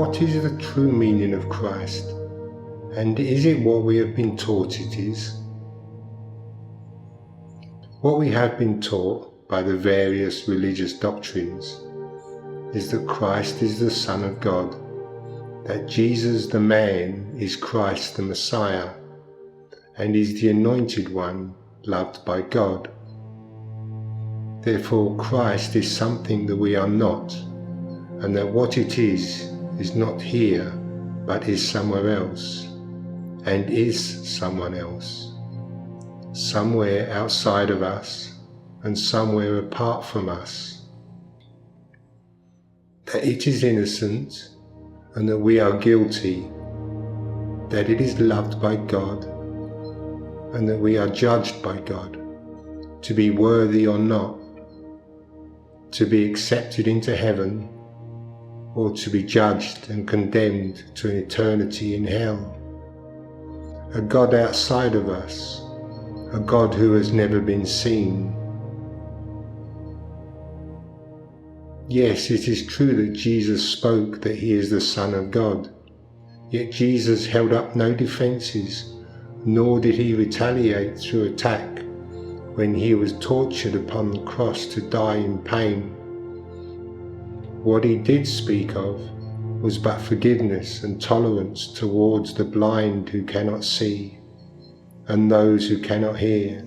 what is the true meaning of Christ? And is it what we have been taught it is? What we have been taught by the various religious doctrines is that Christ is the Son of God, that Jesus the man is Christ the Messiah, and is the Anointed One loved by God. Therefore Christ is something that we are not, and that what it is not here, but is somewhere else, and is someone else, somewhere outside of us, and somewhere apart from us. That it is innocent, and that we are guilty, that it is loved by God, and that we are judged by God, to be worthy or not, to be accepted into heaven, or to be judged and condemned to an eternity in hell. A God outside of us, a God who has never been seen. Yes, it is true that Jesus spoke that he is the Son of God, yet Jesus held up no defences, nor did he retaliate through attack when he was tortured upon the cross to die in pain. What he did speak of was but forgiveness and tolerance towards the blind who cannot see, and those who cannot hear,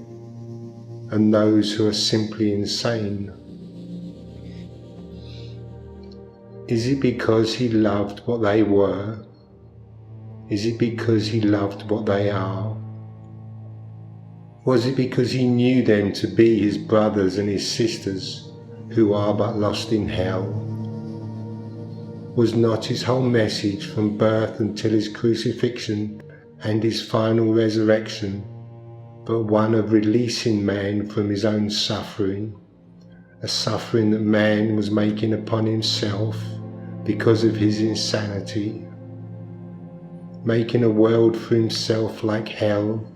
and those who are simply insane. Is it because he loved what they were? Is it because he loved what they are? Was it because he knew them to be his brothers and his sisters who are but lost in hell? Was not his whole message from birth until his crucifixion and his final resurrection but one of releasing man from his own suffering, a suffering that man was making upon himself because of his insanity, making a world for himself like hell,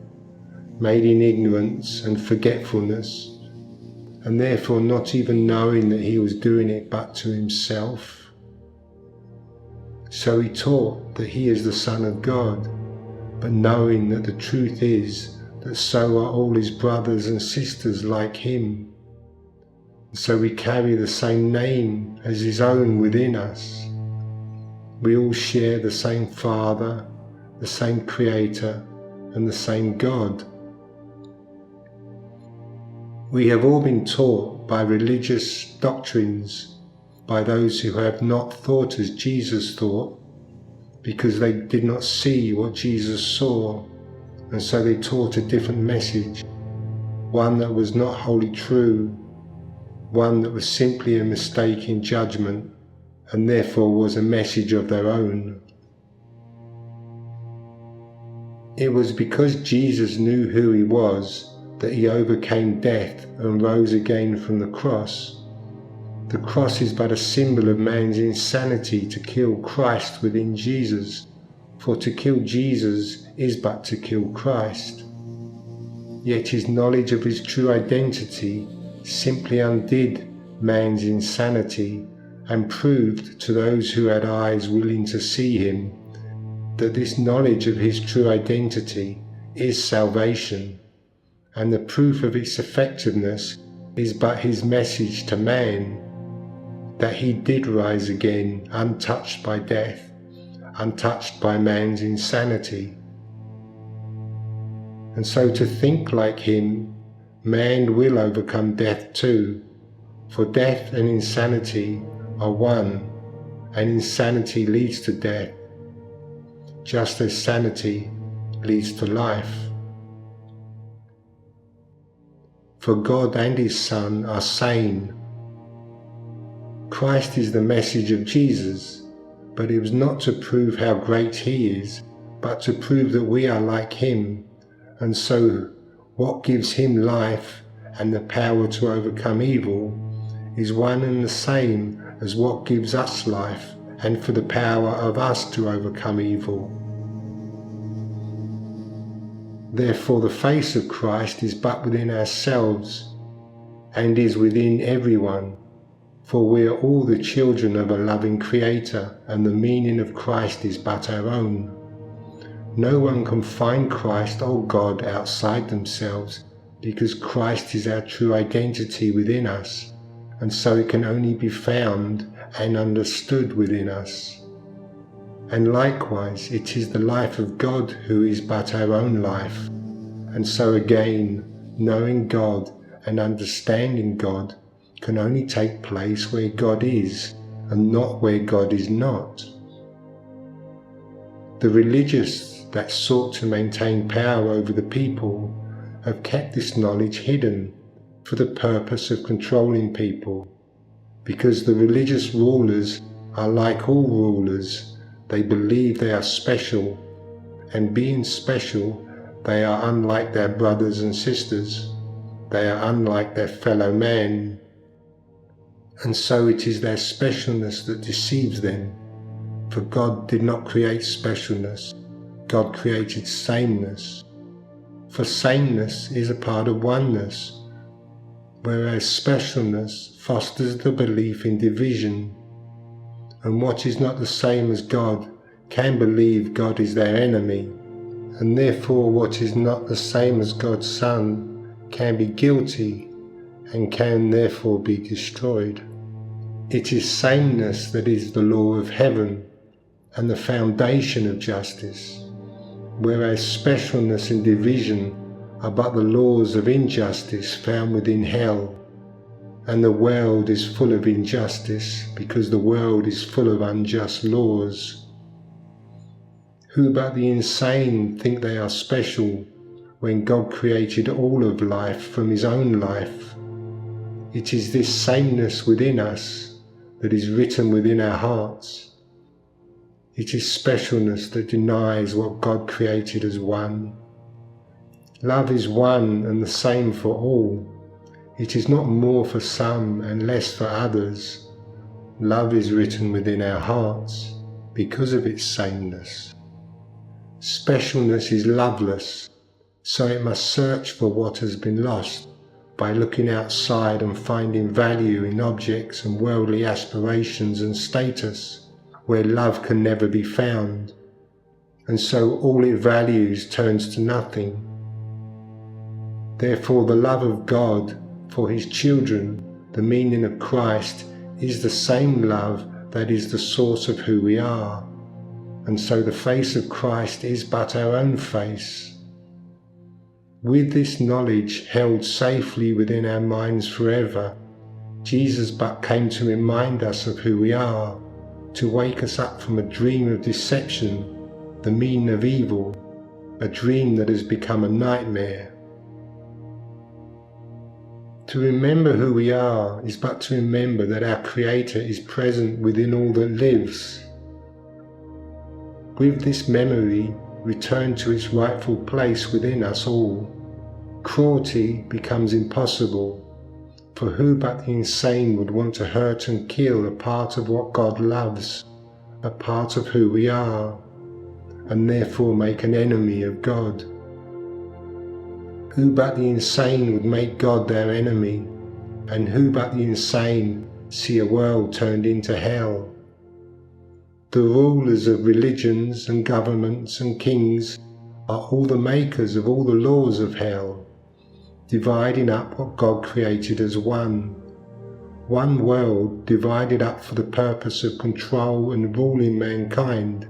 made in ignorance and forgetfulness, and therefore not even knowing that he was doing it but to himself? So he taught that he is the Son of God, but knowing that the truth is that so are all his brothers and sisters like him. So we carry the same name as his own within us. We all share the same Father, the same Creator, and the same God. We have all been taught by religious doctrines, by those who have not thought as Jesus thought, because they did not see what Jesus saw, and so they taught a different message, one that was not wholly true, one that was simply a mistake in judgment, and therefore was a message of their own. It was because Jesus knew who he was that he overcame death and rose again from the cross. The cross is but a symbol of man's insanity to kill Christ within Jesus, for to kill Jesus is but to kill Christ. Yet his knowledge of his true identity simply undid man's insanity and proved to those who had eyes willing to see him that this knowledge of his true identity is salvation, and the proof of its effectiveness is but his message to man, that he did rise again untouched by death, untouched by man's insanity. And so to think like him, man will overcome death too, for death and insanity are one, and insanity leads to death, just as sanity leads to life. For God and his Son are sane. Christ is the message of Jesus, but it was not to prove how great he is, but to prove that we are like him, and so what gives him life and the power to overcome evil is one and the same as what gives us life and for the power of us to overcome evil. Therefore the face of Christ is but within ourselves and is within everyone, For we are all the children of a loving Creator, and the meaning of Christ is but our own. No one can find Christ or God outside themselves, because Christ is our true identity within us, and so it can only be found and understood within us. And likewise, it is the life of God who is but our own life, and so again, knowing God and understanding God can only take place where God is, and not where God is not. The religious that sought to maintain power over the people have kept this knowledge hidden for the purpose of controlling people, because the religious rulers are like all rulers. They believe they are special, and being special, they are unlike their brothers and sisters. They are unlike their fellow man. And so it is their specialness that deceives them, for God did not create specialness, God created sameness. For sameness is a part of oneness, whereas specialness fosters the belief in division. And what is not the same as God can believe God is their enemy, and therefore what is not the same as God's Son can be guilty and can therefore be destroyed. It is sameness that is the law of heaven and the foundation of justice, whereas specialness and division are but the laws of injustice found within hell. And the world is full of injustice, because the world is full of unjust laws. Who but the insane think they are special when God created all of life from his own life? It is this sameness within us that is written within our hearts. It is specialness that denies what God created as one. Love is one and the same for all. It is not more for some and less for others. Love is written within our hearts because of its sameness. Specialness is loveless, so it must search for what has been lost by looking outside and finding value in objects and worldly aspirations and status, where love can never be found, and so all it values turns to nothing. Therefore the love of God for his children, the meaning of Christ, is the same love that is the source of who we are, and so the face of Christ is but our own face. With this knowledge held safely within our minds forever, Jesus but came to remind us of who we are, to wake us up from a dream of deception, the meaning of evil, a dream that has become a nightmare. To remember who we are is but to remember that our Creator is present within all that lives. With this memory returned to its rightful place within us all, cruelty becomes impossible, for who but the insane would want to hurt and kill a part of what God loves, a part of who we are, and therefore make an enemy of God? Who but the insane would make God their enemy, and who but the insane see a world turned into hell? The rulers of religions and governments and kings are all the makers of all the laws of hell, dividing up what God created as one world divided up for the purpose of control and ruling mankind,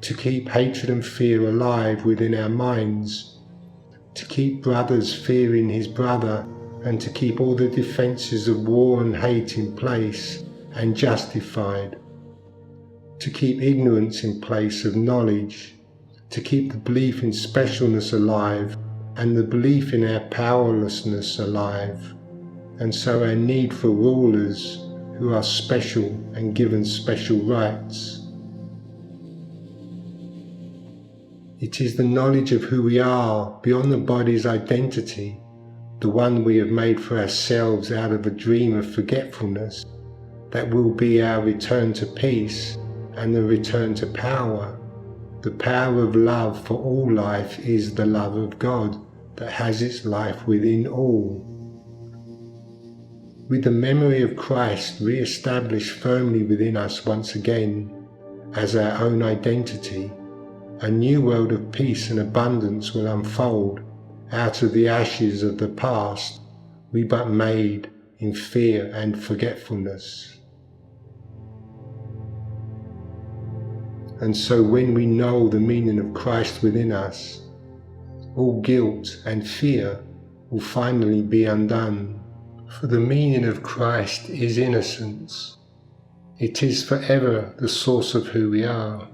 to keep hatred and fear alive within our minds, to keep brothers fearing his brother, and to keep all the defences of war and hate in place and justified, to keep ignorance in place of knowledge, to keep the belief in specialness alive and the belief in our powerlessness alive, and so our need for rulers who are special and given special rights. It is the knowledge of who we are beyond the body's identity, the one we have made for ourselves out of a dream of forgetfulness, that will be our return to peace and the return to power. The power of love for all life is the love of God that has its life within all. with the memory of Christ re-established firmly within us once again as our own identity, a new world of peace and abundance will unfold out of the ashes of the past we but made in fear and forgetfulness. And so when we know the meaning of Christ within us, all guilt and fear will finally be undone. For the meaning of Christ is innocence. It is forever the source of who we are.